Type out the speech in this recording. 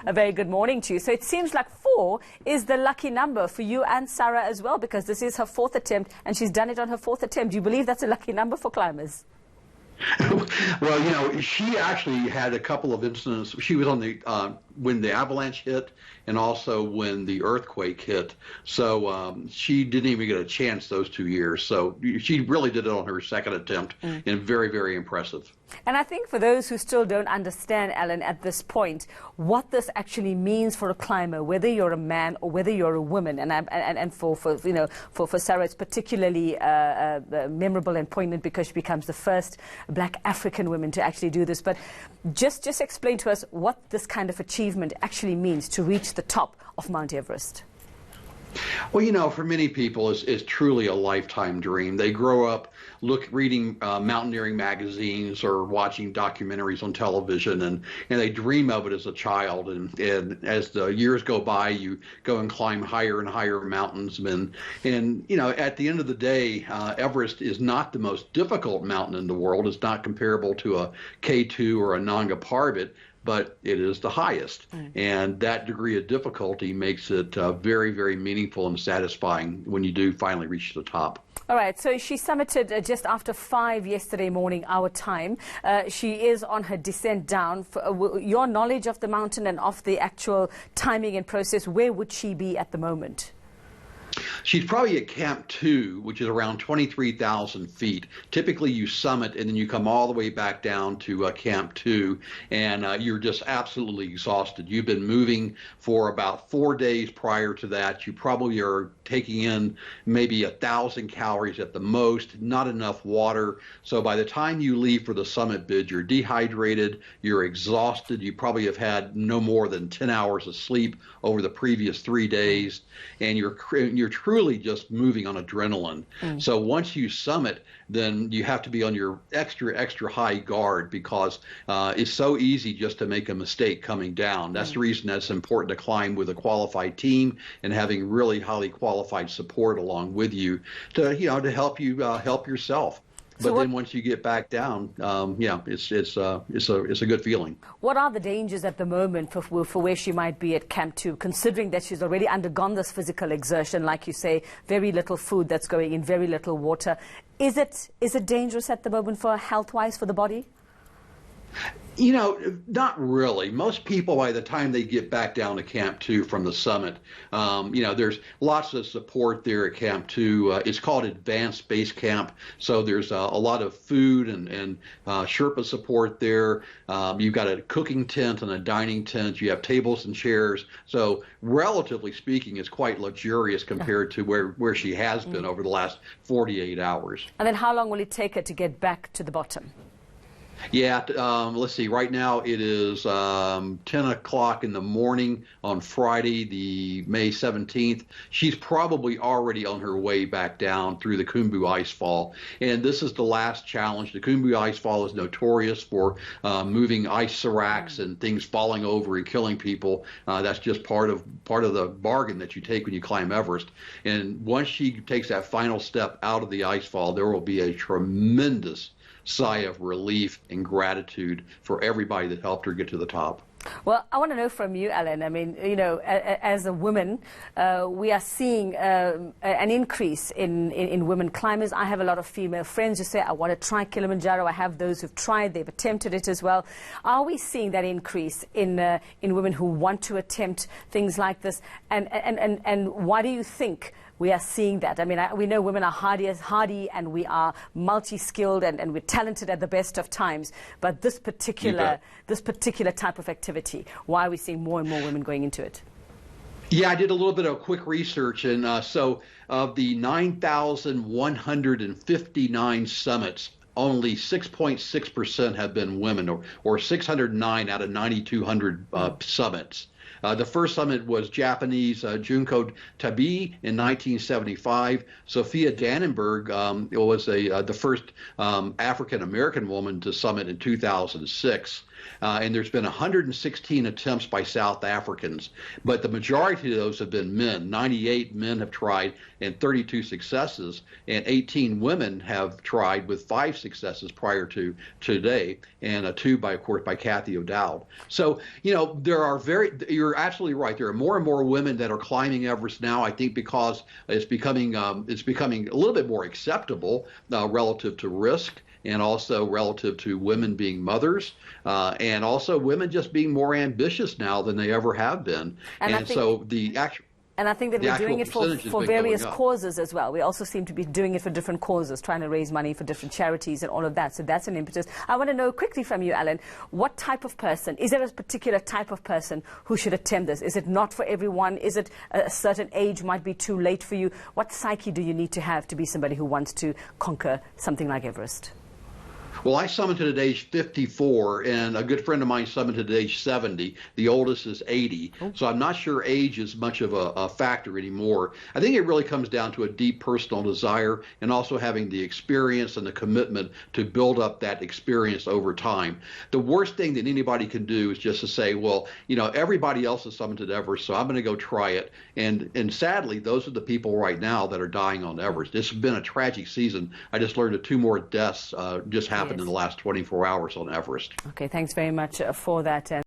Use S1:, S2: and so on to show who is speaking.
S1: A very good morning to you. So it seems like 4 is the lucky number for you and Sarah as well, because this is her 4th attempt and she's done it on her 4th attempt. Do you believe that's a lucky number for climbers?
S2: Well, you know, she actually had a couple of incidents. She was on the when the avalanche hit and also when the earthquake hit. So she didn't even get a chance those 2 years. So she really did it on her 2nd attempt, and very, very impressive.
S1: And I think for those who still don't understand, Alan, at this point, what this actually means for a climber, whether you're a man or whether you're a woman, and for Sarah, it's particularly memorable and poignant because she becomes the first Black African woman to actually do this. But just explain to us what this kind of achievement actually means to reach the top of Mount Everest.
S2: Well, you know, for many people, it's truly a lifetime dream. They grow up reading mountaineering magazines or watching documentaries on television, and they dream of it as a child. And as the years go by, you go and climb higher and higher mountains. And you know, at the end of the day, Everest is not the most difficult mountain in the world. It's not comparable to a K2 or a Nanga Parbat, but it is the highest. And that degree of difficulty makes it very, very meaningful and satisfying when you do finally reach the top.
S1: All right, so she summited just after 5 yesterday morning, our time. She is on her descent down. For, your knowledge of the mountain and of the actual timing and process, where would she be at the moment?
S2: She's probably at Camp 2, which is around 23,000 feet. Typically, you summit and then you come all the way back down to Camp 2, and you're just absolutely exhausted. You've been moving for about 4 days prior to that. You probably are taking in maybe 1,000 calories at the most, not enough water. So by the time you leave for the summit bid, you're dehydrated, you're exhausted. You probably have had no more than 10 hours of sleep over the previous 3 days, and you're truly just moving on adrenaline. So once you summit, then you have to be on your extra high guard, because it's so easy just to make a mistake coming down. That's the reason that's important to climb with a qualified team and having really highly qualified support along with you to help you help yourself. But then once you get back down, yeah, it's a good feeling.
S1: What are the dangers at the moment for where she might be at Camp 2, considering that she's already undergone this physical exertion, like you say, very little food that's going in, very little water? Is it dangerous at the moment for health-wise for the body?
S2: You know, not really. Most people, by the time they get back down to Camp 2 from the summit, you know, there's lots of support there at Camp 2. It's called Advanced Base Camp, so there's a lot of food and Sherpa support there. You've got a cooking tent and a dining tent. You have tables and chairs. So relatively speaking, it's quite luxurious compared to where she has been over the last 48 hours.
S1: And then how long will it take her to get back to the bottom?
S2: Yeah, let's see. Right now it is 10 o'clock in the morning on Friday, the May 17th. She's probably already on her way back down through the Khumbu Icefall. And this is the last challenge. The Khumbu Icefall is notorious for moving ice seracs and things falling over and killing people. That's just part of the bargain that you take when you climb Everest. And once she takes that final step out of the icefall, there will be a tremendous sigh of relief and gratitude for everybody that helped her get to the top.
S1: Well, I want to know from you, Alan. I mean, you know, as a woman, we are seeing an increase in women climbers. I have a lot of female friends who say, I want to try Kilimanjaro. I have those who've tried, they've attempted it as well. Are we seeing that increase in women who want to attempt things like this? And why do you think we are seeing that? I mean, we know women are hardy and we are multi-skilled and we're talented at the best of times. But this particular type of activity, why are we seeing more and more women going into it?
S2: Yeah, I did a little bit of quick research, and so of the 9,159 summits, only 6.6% have been women, or 609 out of 9,200 summits. The first summit was Japanese Junko Tabi in 1975. Sophia Dannenberg was the first African-American woman to summit in 2006. And there's been 116 attempts by South Africans, but the majority of those have been men. 98 men have tried and 32 successes, and 18 women have tried with 5 successes prior to today, and 2 of course by Kathy O'Dowd. So, you're absolutely right. There are more and more women that are climbing Everest now, I think because it's becoming a little bit more acceptable relative to risk, and also relative to women being mothers, and also women just being more ambitious now than they ever have been. And I
S1: think that we're doing it for various causes as well. We also seem to be doing it for different causes, trying to raise money for different charities and all of that. So that's an impetus. I want to know quickly from you, Alan, what type of person, is there a particular type of person who should attempt this? Is it not for everyone? Is it a certain age might be too late for you? What psyche do you need to have to be somebody who wants to conquer something like Everest?
S2: Well, I summited at age 54, and a good friend of mine summited at age 70. The oldest is 80. Oh. So I'm not sure age is much of a factor anymore. I think it really comes down to a deep personal desire and also having the experience and the commitment to build up that experience over time. The worst thing that anybody can do is just to say, well, everybody else has summited Everest, so I'm going to go try it. And sadly, those are the people right now that are dying on Everest. It's been a tragic season. I just learned that 2 more deaths just happened in the last 24 hours on Everest.
S1: Okay, thanks very much for that.